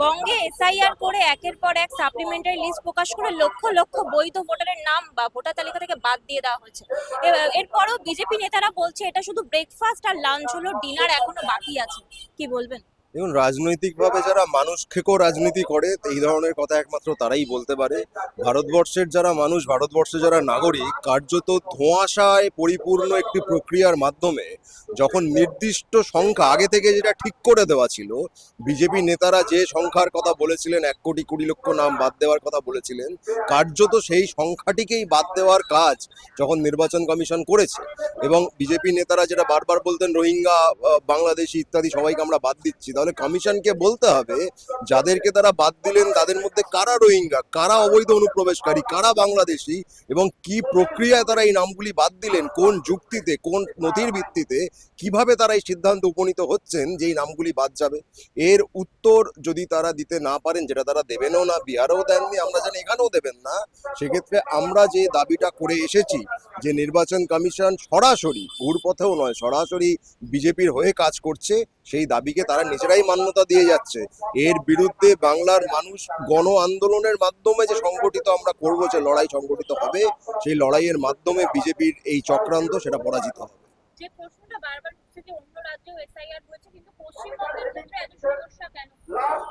বঙ্গে এসআইআর করে একের পর এক সাপ্লিমেন্টারি লিস্ট প্রকাশ করে লক্ষ লক্ষ বৈধ ভোটারের নাম বা ভোটার তালিকা থেকে বাদ দিয়ে দেওয়া হয়েছে। এরপরও বিজেপি নেতারা বলছে এটা শুধু ব্রেকফাস্ট আর লাঞ্চ হলো, ডিনার এখনো বাকি আছে। কি বলবেন? দেখুন, রাজনৈতিকভাবে যারা মানুষ খেকো রাজনীতি করে এই ধরনের কথা একমাত্র তারাই বলতে পারে। ভারতবর্ষের যারা মানুষ, ভারতবর্ষের যারা নাগরিক, কার্যত ধোঁয়াশায় পরিপূর্ণ একটি প্রক্রিয়ার মাধ্যমে যখন নির্দিষ্ট সংখ্যা আগে থেকে যেটা ঠিক করে দেওয়া ছিল, বিজেপি নেতারা যে সংখ্যার কথা বলেছিলেন 1,20,00,000 নাম বাদ দেওয়ার কথা বলেছিলেন, কার্যত সেই সংখ্যাটিকেই বাদ দেওয়ার কাজ যখন নির্বাচন কমিশন করেছে। এবং বিজেপি নেতারা যেটা বারবার বলতেন রোহিঙ্গা, বাংলাদেশি ইত্যাদি সবাইকে আমরা বাদ দিচ্ছি, তাহলে কমিশনকে বলতে হবে যাদেরকে তারা বাদ দিলেন তাদের মধ্যে কারা রোহিঙ্গা, কারা অবৈধ অনুপ্রবেশকারী, কারা বাংলাদেশি, এবং কি প্রক্রিয়ায় তারা এই নামগুলি বাদ দিলেন, কোন যুক্তিতে, কোন নথির ভিত্তিতে, কিভাবে তারা এই সিদ্ধান্ত উপনীত হচ্ছেন যে এই নামগুলি বাদ যাবে। এর উত্তর যদি তারা দিতে না পারেন, যেটা তারা দেবেনও না, বিহারেও দেননি, আমরা জানি এখানেও দেবেন না, সেক্ষেত্রে আমরা যে দাবিটা করে এসেছি যে নির্বাচন কমিশন সরাসরি, ঘুরপথেও নয়, সরাসরি বিজেপির হয়ে কাজ করছে, সেই দাবিকে তারা নিজেরাই মান্যতা দিয়ে যাচ্ছে। এর বিরুদ্ধে বাংলার মানুষ গণ আন্দোলনের মাধ্যমে যে সংগঠিত আমরা করব, যে লড়াই সংগঠিত হবে, সেই লড়াইয়ের মাধ্যমে বিজেপির এই চক্রান্ত সেটা পরাজিত হবে। যে প্রশ্নটা বারবার উঠছে যে অন্য রাজ্যেও এসআইআর হয়েছে কিন্তু পশ্চিমবঙ্গের ক্ষেত্রে এত সমস্যা কেন?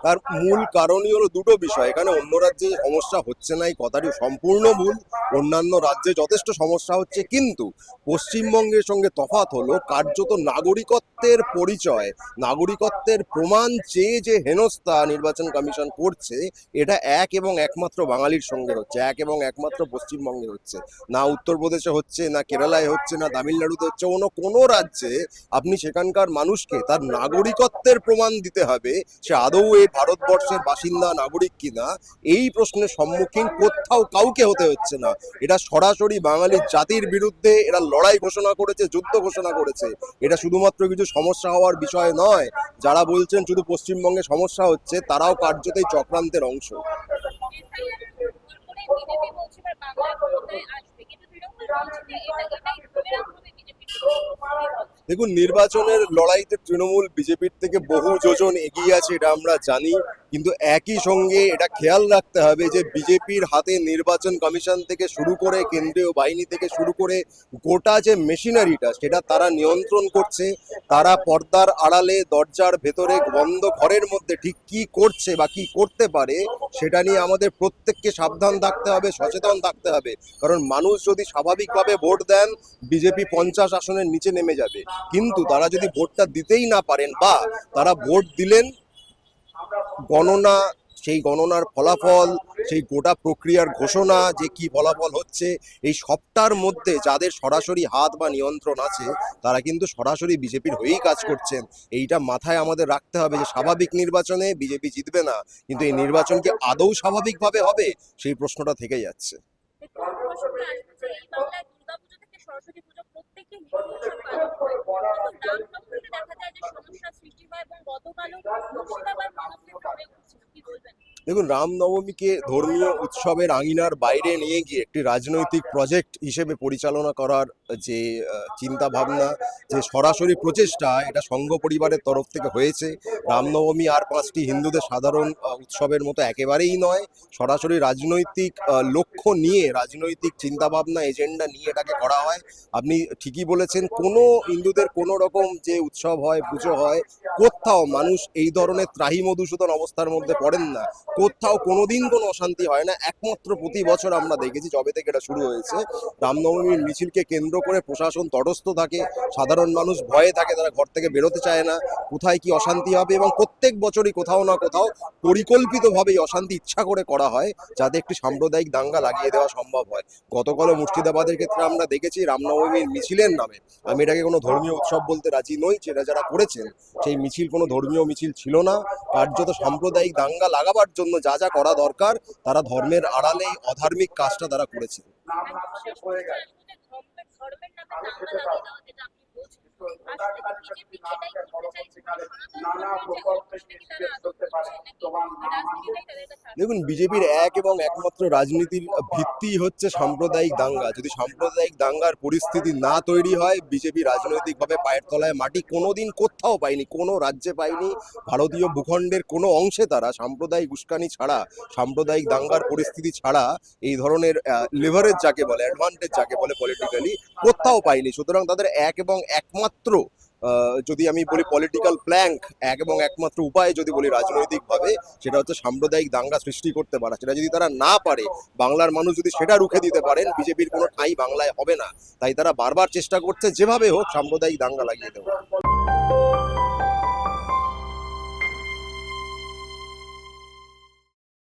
তার মূল কারণই হলো দুটো বিষয়। এখানে অন্য রাজ্যে সমস্যা হচ্ছে না এই কথাটি সম্পূর্ণ ভুল। অন্যান্য রাজ্যে যথেষ্ট সমস্যা হচ্ছে, কিন্তু পশ্চিমবঙ্গের সঙ্গে তফাৎ হলো কার্যত নাগরিকত্বের পরিচয়, নাগরিকত্বের প্রমাণ চেয়ে যে হেনস্থা নির্বাচন কমিশন করছে, এটা এক এবং একমাত্র বাঙালির সঙ্গে হচ্ছে, এক এবং একমাত্র পশ্চিমবঙ্গে হচ্ছে। না উত্তরপ্রদেশে হচ্ছে, না কেরালায় হচ্ছে, না তামিলনাড়ুতে হচ্ছে। অন্য কোনো রাজ্যে আপনি সেখানকার মানুষকে তার নাগরিকত্বের প্রমাণ দিতে হবে সে আদৌ এই ভারতবর্ষের বাসিন্দা, নাগরিক কিনা, এই প্রশ্নের সম্মুখীন কোথাও কাউকে হতে হচ্ছে না। এটা সরাসরি বাঙালির জাতির বিরুদ্ধে এরা লড়াই ঘোষণা করেছে, যুদ্ধ ঘোষণা করেছে। এটা শুধুমাত্র কিছু সমস্যা হওয়ার বিষয় নয়। যারা বলছেন শুধু পশ্চিমবঙ্গে সমস্যা হচ্ছে, তারাও কার্যত এই চক্রান্তের অংশ। বিজেপি বলছে বাংলায় ক্ষমতায় আসবে, কিন্তু তৃণমূল বলছে যে এটাই ধরে রাখতে হবে বিজেপি। দেখুন, নির্বাচনের লড়াইতে তৃণমূল বিজেপির থেকে বহু যোজন এগিয়ে আছে, এটা আমরা জানি, কিন্তু একই সঙ্গে এটা খেয়াল রাখতে হবে যে বিজেপির হাতে নির্বাচন কমিশন থেকে শুরু করে কেন্দ্রীয় বাহিনী থেকে শুরু করে গোটা যে মেশিনারিটা, সেটা তারা নিয়ন্ত্রণ করছে। তারা পর্দার আড়ালে, দরজার ভেতরে, বন্ধ ঘরের মধ্যে ঠিক কি করছে বা কি করতে পারে, সেটা নিয়ে আমাদের প্রত্যেককে সাবধান থাকতে হবে, সচেতন থাকতে হবে। কারণ মানুষ যদি স্বাভাবিকভাবে ভোট দেন, বিজেপি 50 আসনের নিচে নেমে যাবে। কিন্তু তারা যদি ভোটটা দিতেই না পারেন, বা তারা ভোট দিলেন, গণনা, সেই গণনার ফলাফল, সেই গোটা প্রক্রিয়ার ঘোষণা যে কি ফলাফল হচ্ছে, এই সবটার মধ্যে যাদের সরাসরি হাত বা নিয়ন্ত্রণ আছে, তারা কিন্তু সরাসরি বিজেপির হয়েই কাজ করছেন। এইটা মাথায় আমাদের রাখতে হবে যে স্বাভাবিক নির্বাচনে বিজেপি জিতবে না, কিন্তু এই নির্বাচন কি আদৌ স্বাভাবিকভাবে হবে, সেই প্রশ্নটা থেকে যাচ্ছে। দুর্গাপুজো থেকে সরস্বতী পুজো প্রত্যেকটি হিন্দু উৎসব পালন হয়, কিন্তু রামনবমীতে দেখা যায় যে সমস্যার সৃষ্টি হয় এবং গতকালও মুর্শিদাবাদ মানবলিপি হয়ে উঠছিল। কি বলবেন? দেখুন, রামনবমীকে ধর্মীয় উৎসবের আঙিনার বাইরে নিয়ে গিয়ে একটি রাজনৈতিক প্রজেক্ট হিসেবে পরিচালনা করার যে চিন্তা ভাবনা, যে সরাসরি প্রচেষ্টা, এটা সংঘ পরিবারের তরফ থেকে হয়েছে। রামনবমী আর 5টি হিন্দুদের সাধারণ উৎসবের মতো একেবারেই নয়। সরাসরি রাজনৈতিক লক্ষ্য নিয়ে, রাজনৈতিক চিন্তাভাবনা, এজেন্ডা নিয়ে এটাকে করা হয়। আপনি ঠিকই বলেছেন, কোনো হিন্দুদের কোনো রকম যে উৎসব হয়, পুজো হয়, কোথাও মানুষ এই ধরনের ত্রাহি মধুসূদন অবস্থার মধ্যে পড়েন না। কোথাও কোনোদিন কোনো অশান্তি হয় না। একমাত্র প্রতি বছর আমরা দেখেছি, যবে থেকে এটা শুরু হয়েছে, রামনবমীর মিছিলকে কেন্দ্র করে প্রশাসন তটস্থ থাকে, সাধারণ মানুষ ভয়ে থাকে, তারা ঘর থেকে বেরোতে চায় না, কোথায় কি অশান্তি হবে। এবং প্রত্যেক বছরই কোথাও না কোথাও পরিকল্পিতভাবে অশান্তি ইচ্ছা করে করা হয়, যাতে একটি সাম্প্রদায়িক দাঙ্গা লাগিয়ে দেওয়া সম্ভব হয়। গতকালও মুর্শিদাবাদের ক্ষেত্রে আমরা দেখেছি রামনবমীর মিছিলের নামে, আমি এটাকে কোনো ধর্মীয় উৎসব বলতে রাজি নই, সেটা যারা করেছেন সেই মিছিল কোনো ধর্মীয় মিছিল ছিল না। কার্যত সাম্প্রদায়িক দাঙ্গা লাগাবার জন্য যা যা করা দরকার, তারা ধর্মের আড়ালে অধার্মিক কাজটা তারা করেছে। বিজেপি এটাই করতে চাইছে, সনাতন ধর্মের যে অংশটা কি তারা আদৌ করছে, নাকি রাজনীতিটাই তাদের কাছে আদৌ? দেখুন, বিজেপির এক এবং একমাত্র রাজনীতির ভিত্তি হচ্ছে সাম্প্রদায়িক দাঙ্গা। যদি সাম্প্রদায়িক দাঙ্গার পরিস্থিতি না তৈরি হয়, বিজেপি রাজনৈতিকভাবে পায়ের তলায় মাটি কোনোদিন কোথাও পায়নি, কোনো রাজ্যে পায়নি। ভারতীয় ভূখণ্ডের কোনো অংশে তারা সাম্প্রদায়িক উস্কানি ছাড়া, সাম্প্রদায়িক দাঙ্গার পরিস্থিতি ছাড়া এই ধরনের লিভারেজ যাকে বলে, অ্যাডভান্টেজ যাকে বলে পলিটিক্যালি, কোথাও পায়নি। সুতরাং তাদের এক এবং একমাত্র যদি আমি বলি পলিটিক্যাল প্ল্যাঙ্ক, এক এবং একমাত্র উপায় যদি বলি রাজনৈতিকভাবে, সেটা হচ্ছে সাম্প্রদায়িক দাঙ্গা সৃষ্টি করতে পারা। সেটা যদি তারা না পারে, বাংলার মানুষ যদি সেটা রুখে দিতে পারেন, বিজেপির কোনো ঠাঁই বাংলায় হবে না। তাই তারা বারবার চেষ্টা করছে যেভাবে হোক সাম্প্রদায়িক দাঙ্গা লাগিয়ে দেওয়া।